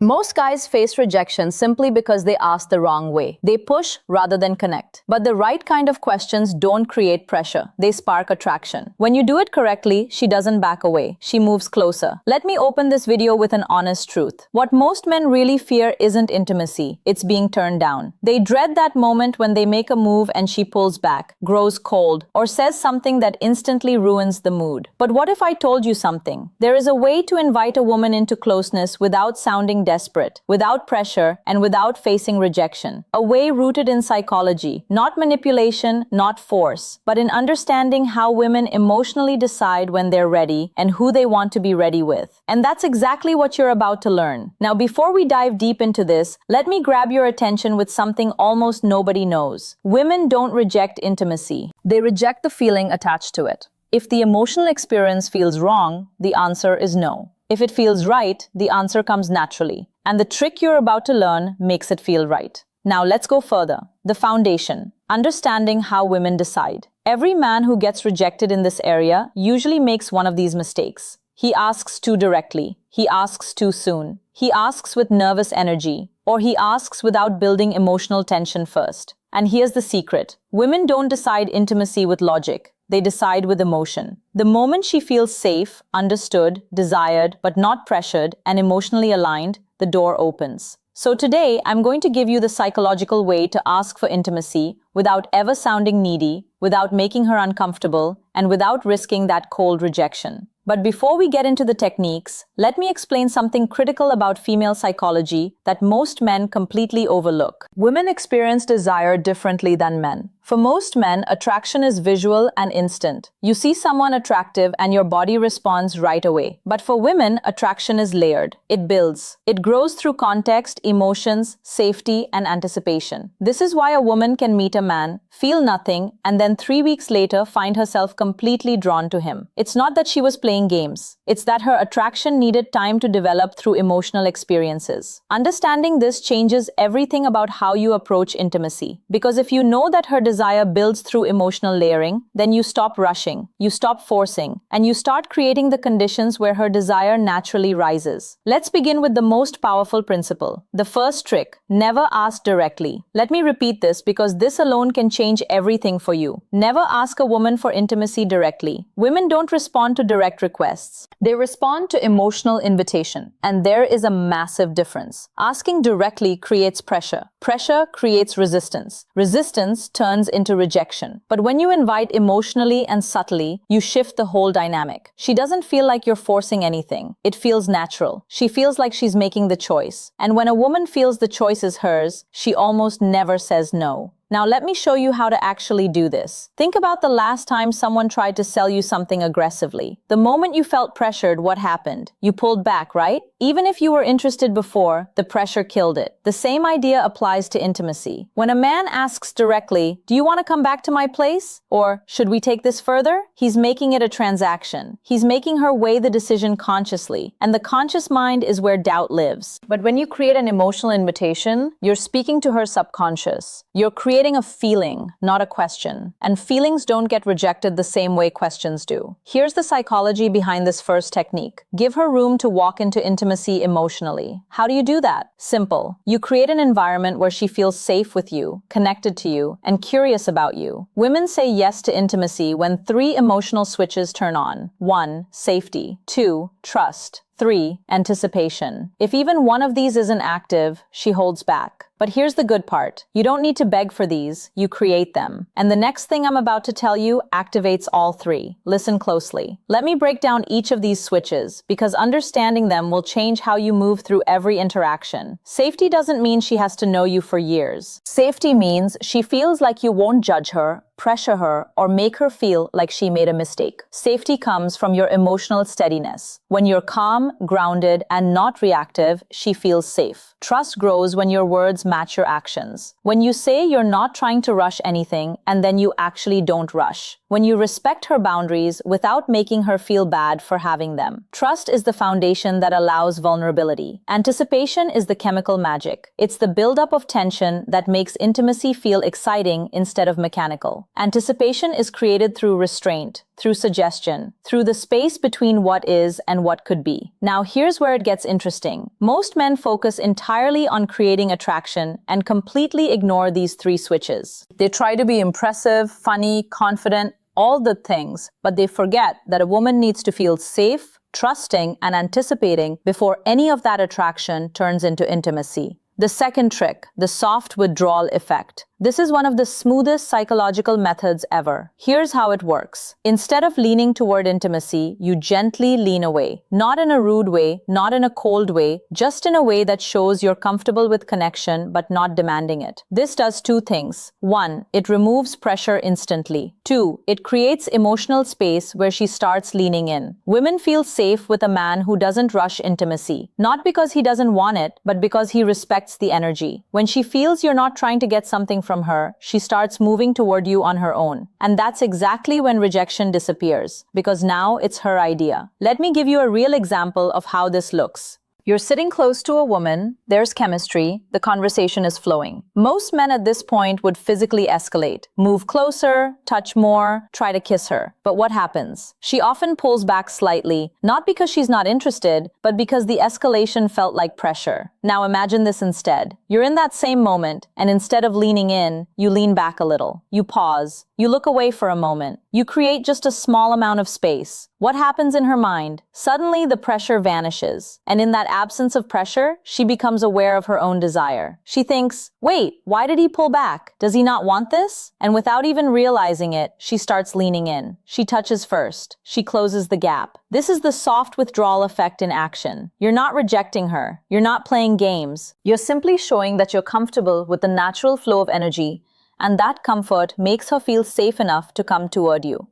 Most guys face rejection simply because they ask the wrong way. They push rather than connect. But the right kind of questions don't create pressure. They spark attraction. When you do it correctly, she doesn't back away. She moves closer. Let me open this video with an honest truth. What most men really fear isn't intimacy. It's being turned down. They dread that moment when they make a move and she pulls back, grows cold, or says something that instantly ruins the mood. But what if I told you something? There is a way to invite a woman into closeness without sounding desperate, without pressure, and without facing rejection. A way rooted in psychology, not manipulation, not force, but in understanding how women emotionally decide when they're ready and who they want to be ready with. And that's exactly what you're about to learn. Now, before we dive deep into this, let me grab your attention with something almost nobody knows. Women don't reject intimacy. They reject the feeling attached to it. If the emotional experience feels wrong, the answer is no. If it feels right, the answer comes naturally. And the trick you're about to learn makes it feel right. Now let's go further. The foundation. Understanding how women decide. Every man who gets rejected in this area usually makes one of these mistakes. He asks too directly. He asks too soon. He asks with nervous energy. Or he asks without building emotional tension first. And here's the secret. Women don't decide intimacy with logic. They decide with emotion. The moment she feels safe, understood, desired, but not pressured, and emotionally aligned, the door opens. So today, I'm going to give you the psychological way to ask for intimacy without ever sounding needy, without making her uncomfortable, and without risking that cold rejection. But before we get into the techniques, let me explain something critical about female psychology that most men completely overlook. Women experience desire differently than men. For most men, attraction is visual and instant. You see someone attractive and your body responds right away. But for women, attraction is layered. It builds. It grows through context, emotions, safety, and anticipation. This is why a woman can meet a man, feel nothing, and then 3 weeks later find herself completely drawn to him. It's not that she was playing games. It's that her attraction needed time to develop through emotional experiences. Understanding this changes everything about how you approach intimacy. Because if you know that her desire builds through emotional layering, then you stop rushing, you stop forcing, and you start creating the conditions where her desire naturally rises. Let's begin with the most powerful principle. The first trick, never ask directly. Let me repeat this because this alone can change everything for you. Never ask a woman for intimacy directly. Women don't respond to direct requests. They respond to emotional invitation. And there is a massive difference. Asking directly creates pressure. Pressure creates resistance. Resistance turns into rejection. But when you invite emotionally and subtly, you shift the whole dynamic. She doesn't feel like you're forcing anything. It feels natural. She feels like she's making the choice. And when a woman feels the choice is hers, she almost never says no. Now let me show you how to actually do this. Think about the last time someone tried to sell you something aggressively. The moment you felt pressured, what happened? You pulled back, right? Even if you were interested before, the pressure killed it. The same idea applies to intimacy. When a man asks directly, "Do you want to come back to my place?" Or, "Should we take this further?" He's making it a transaction. He's making her weigh the decision consciously. And the conscious mind is where doubt lives. But when you create an emotional invitation, you're speaking to her subconscious. You're creating a feeling, not a question. And feelings don't get rejected the same way questions do. Here's the psychology behind this first technique. Give her room to walk into intimacy emotionally. How do you do that? Simple. You create an environment where she feels safe with you, connected to you, and curious about you. Women say yes to intimacy when 3 emotional switches turn on. 1. Safety. 2. Trust. 3. Anticipation. If even one of these isn't active, she holds back. But here's the good part. You don't need to beg for these, you create them. And the next thing I'm about to tell you activates all 3. Listen closely. Let me break down each of these switches, because understanding them will change how you move through every interaction. Safety doesn't mean she has to know you for years. Safety means she feels like you won't judge her, pressure her, or make her feel like she made a mistake. Safety comes from your emotional steadiness. When you're calm, grounded, and not reactive, she feels safe. Trust grows when your words match your actions. When you say you're not trying to rush anything, and then you actually don't rush. When you respect her boundaries without making her feel bad for having them. Trust is the foundation that allows vulnerability. Anticipation is the chemical magic. It's the buildup of tension that makes intimacy feel exciting instead of mechanical. Anticipation is created through restraint, through suggestion, through the space between what is and what could be. Now, here's where it gets interesting. Most men focus entirely on creating attraction and completely ignore these three switches. They try to be impressive, funny, confident, all the things, but they forget that a woman needs to feel safe, trusting, and anticipating before any of that attraction turns into intimacy. The second trick, the soft withdrawal effect. This is one of the smoothest psychological methods ever. Here's how it works. Instead of leaning toward intimacy, you gently lean away. Not in a rude way, not in a cold way, just in a way that shows you're comfortable with connection but not demanding it. This does two things. 1, it removes pressure instantly. 2, it creates emotional space where she starts leaning in. Women feel safe with a man who doesn't rush intimacy, not because he doesn't want it, but because he respects the energy. When she feels you're not trying to get something from her, she starts moving toward you on her own. And that's exactly when rejection disappears, because now it's her idea. Let me give you a real example of how this looks. You're sitting close to a woman, there's chemistry, the conversation is flowing. Most men at this point would physically escalate, move closer, touch more, try to kiss her. But what happens? She often pulls back slightly, not because she's not interested, but because the escalation felt like pressure. Now imagine this instead. You're in that same moment, and instead of leaning in, you lean back a little. You pause. You look away for a moment. You create just a small amount of space. What happens in her mind? Suddenly the pressure vanishes. And in that absence of pressure, she becomes aware of her own desire. She thinks, wait, why did he pull back? Does he not want this? And without even realizing it, she starts leaning in. She touches first. She closes the gap. This is the soft withdrawal effect in action. You're not rejecting her. You're not playing games. You're simply showing that you're comfortable with the natural flow of energy, and that comfort makes her feel safe enough to come toward you.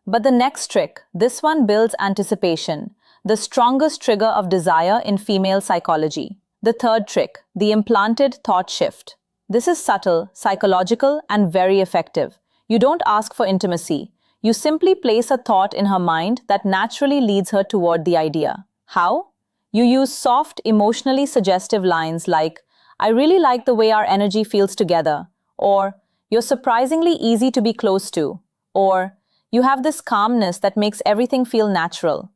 But the next trick, this one builds anticipation, the strongest trigger of desire in female psychology. The third trick, the implanted thought shift. This is subtle, psychological, and very effective. You don't ask for intimacy. You simply place a thought in her mind that naturally leads her toward the idea. How? You use soft, emotionally suggestive lines like, I really like the way our energy feels together, or you're surprisingly easy to be close to, or you have this calmness that makes everything feel natural.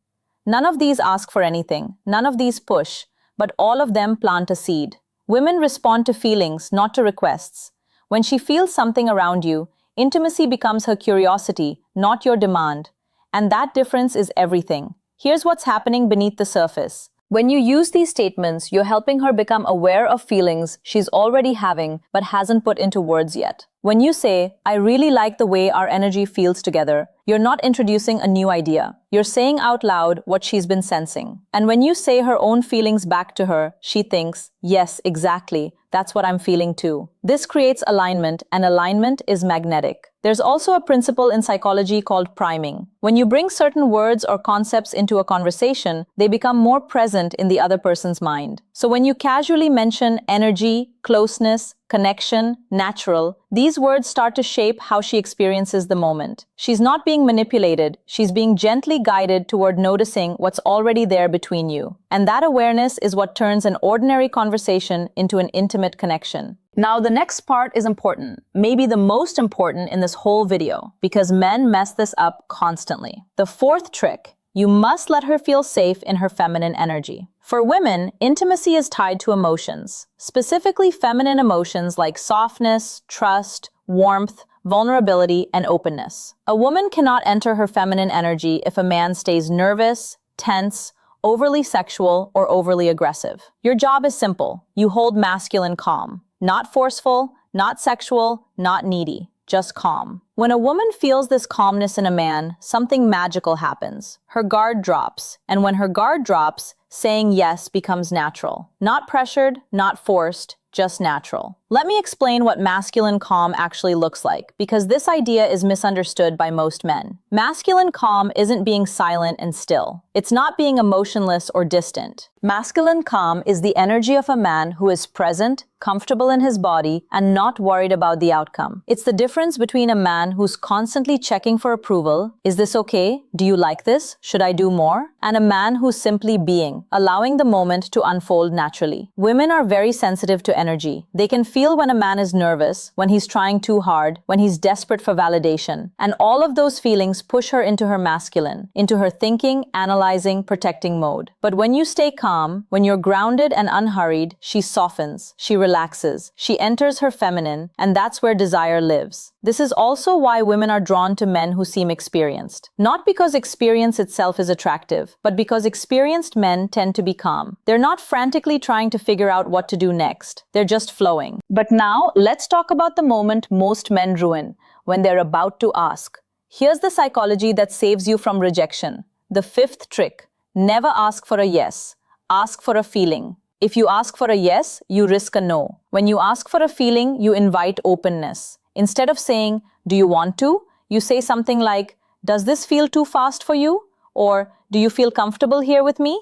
None of these ask for anything, none of these push, but all of them plant a seed. Women respond to feelings, not to requests. When she feels something around you, intimacy becomes her curiosity, not your demand. And that difference is everything. Here's what's happening beneath the surface. When you use these statements, you're helping her become aware of feelings she's already having but hasn't put into words yet. When you say, I really like the way our energy feels together, you're not introducing a new idea. You're saying out loud what she's been sensing. And when you say her own feelings back to her, she thinks, yes, exactly, that's what I'm feeling too. This creates alignment, and alignment is magnetic. There's also a principle in psychology called priming. When you bring certain words or concepts into a conversation, they become more present in the other person's mind. So when you casually mention energy, closeness, connection, natural, these words start to shape how she experiences the moment. She's not being manipulated, she's being gently guided toward noticing what's already there between you. And that awareness is what turns an ordinary conversation into an intimate connection. Now, the next part is important, maybe the most important in this whole video, because men mess this up constantly. The fourth trick, you must let her feel safe in her feminine energy. For women, intimacy is tied to emotions, specifically feminine emotions like softness, trust, warmth, vulnerability, and openness. A woman cannot enter her feminine energy if a man stays nervous, tense, overly sexual, or overly aggressive. Your job is simple. You hold masculine calm. Not forceful, not sexual, not needy, just calm. When a woman feels this calmness in a man, something magical happens. Her guard drops, and when her guard drops, saying yes becomes natural. Not pressured, not forced, just natural. Let me explain what masculine calm actually looks like, because this idea is misunderstood by most men. Masculine calm isn't being silent and still. It's not being emotionless or distant. Masculine calm is the energy of a man who is present, comfortable in his body, and not worried about the outcome. It's the difference between a man who's constantly checking for approval. Is this okay? Do you like this? Should I do more? and a man who's simply being, allowing the moment to unfold naturally. Women are very sensitive to energy. They can feel when a man is nervous, when he's trying too hard, when he's desperate for validation. And all of those feelings push her into her masculine, into her thinking, analyzing, protecting mode. But when you stay calm, when you're grounded and unhurried, she softens, she relaxes, she enters her feminine, and that's where desire lives. This is also why women are drawn to men who seem experienced. Not because experience itself is attractive, but because experienced men tend to be calm. They're not frantically trying to figure out what to do next. They're just flowing. But now, let's talk about the moment most men ruin, when they're about to ask. Here's the psychology that saves you from rejection. The fifth trick: never ask for a yes. Ask for a feeling. If you ask for a yes, you risk a no. When you ask for a feeling, you invite openness. Instead of saying, "Do you want to?" you say something like, "Does this feel too fast for you?" Or, "Do you feel comfortable here with me?"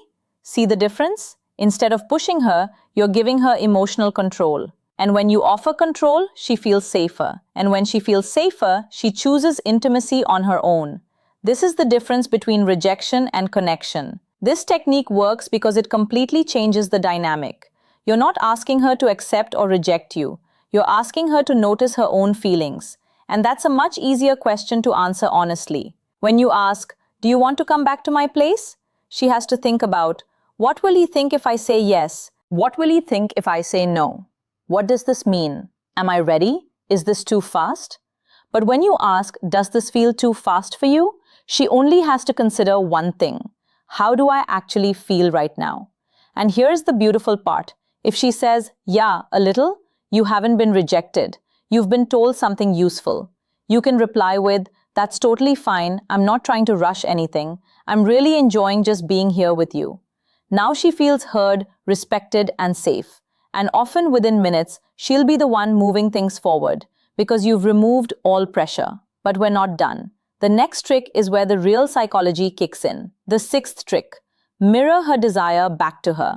See the difference? Instead of pushing her, you're giving her emotional control. And when you offer control, she feels safer. And when she feels safer, she chooses intimacy on her own. This is the difference between rejection and connection. This technique works because it completely changes the dynamic. You're not asking her to accept or reject you. You're asking her to notice her own feelings. And that's a much easier question to answer honestly. When you ask, "Do you want to come back to my place?" she has to think about, what will he think if I say yes? What will he think if I say no? What does this mean? Am I ready? Is this too fast? But when you ask, "Does this feel too fast for you?" she only has to consider one thing. How do I actually feel right now? And here's the beautiful part. If she says, "Yeah, a little," you haven't been rejected. You've been told something useful. You can reply with, "That's totally fine. I'm not trying to rush anything. I'm really enjoying just being here with you." Now she feels heard, respected, and safe. And often within minutes, she'll be the one moving things forward because you've removed all pressure. But we're not done. The next trick is where the real psychology kicks in. The sixth trick: mirror her desire back to her.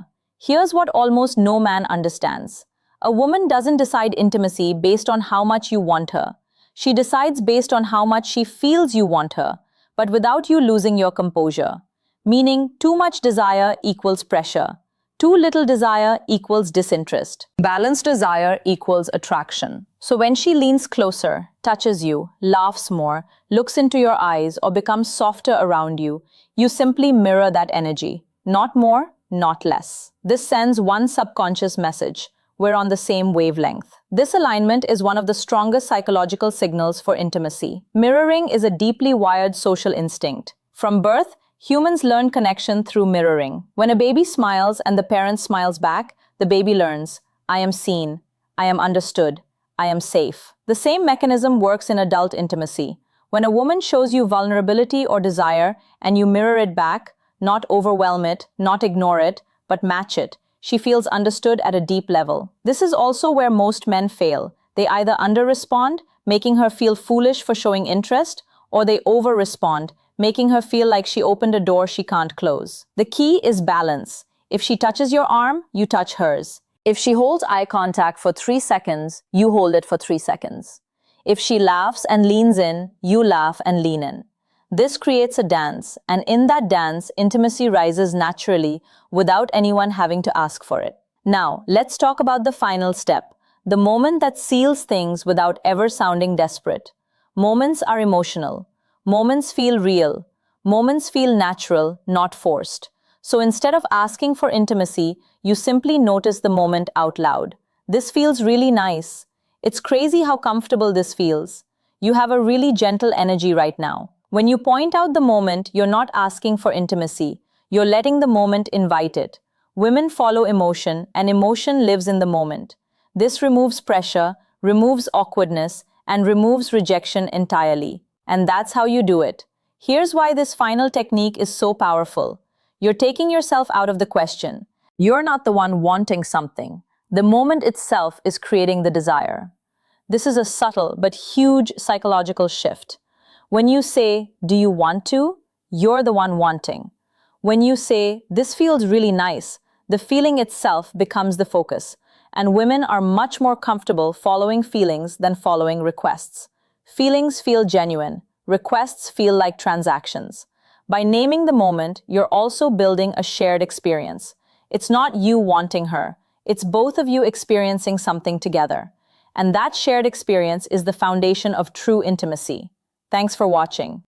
Here's what almost no man understands. A woman doesn't decide intimacy based on how much you want her. She decides based on how much she feels you want her, but without you losing your composure. Meaning, too much desire equals pressure. Too little desire equals disinterest. Balanced desire equals attraction. So when she leans closer, touches you, laughs more, looks into your eyes, or becomes softer around you, you simply mirror that energy. Not more, not less. This sends one subconscious message: we're on the same wavelength. This alignment is one of the strongest psychological signals for intimacy. Mirroring is a deeply wired social instinct. From birth, humans learn connection through mirroring. When a baby smiles and the parent smiles back, the baby learns, "I am seen, I am understood, I am safe." The same mechanism works in adult intimacy. When a woman shows you vulnerability or desire and you mirror it back, not overwhelm it, not ignore it, but match it, she feels understood at a deep level. This is also where most men fail. They either under-respond, making her feel foolish for showing interest, or they over-respond, making her feel like she opened a door she can't close. The key is balance. If she touches your arm, you touch hers. If she holds eye contact for 3 seconds, you hold it for 3 seconds. If she laughs and leans in, you laugh and lean in. This creates a dance, and in that dance, intimacy rises naturally without anyone having to ask for it. Now, let's talk about the final step, the moment that seals things without ever sounding desperate. Moments are emotional. Moments feel real. Moments feel natural, not forced. So instead of asking for intimacy, you simply notice the moment out loud. This feels really nice. It's crazy how comfortable this feels. You have a really gentle energy right now. When you point out the moment, you're not asking for intimacy. You're letting the moment invite it. Women follow emotion, and emotion lives in the moment. This removes pressure, removes awkwardness, and removes rejection entirely. And that's how you do it. Here's why this final technique is so powerful. You're taking yourself out of the question. You're not the one wanting something. The moment itself is creating the desire. This is a subtle but huge psychological shift. When you say, "Do you want to?" you're the one wanting. When you say, "This feels really nice," the feeling itself becomes the focus. And women are much more comfortable following feelings than following requests. Feelings feel genuine. Requests feel like transactions. By naming the moment, you're also building a shared experience. It's not you wanting her. It's both of you experiencing something together. And that shared experience is the foundation of true intimacy. Thanks for watching.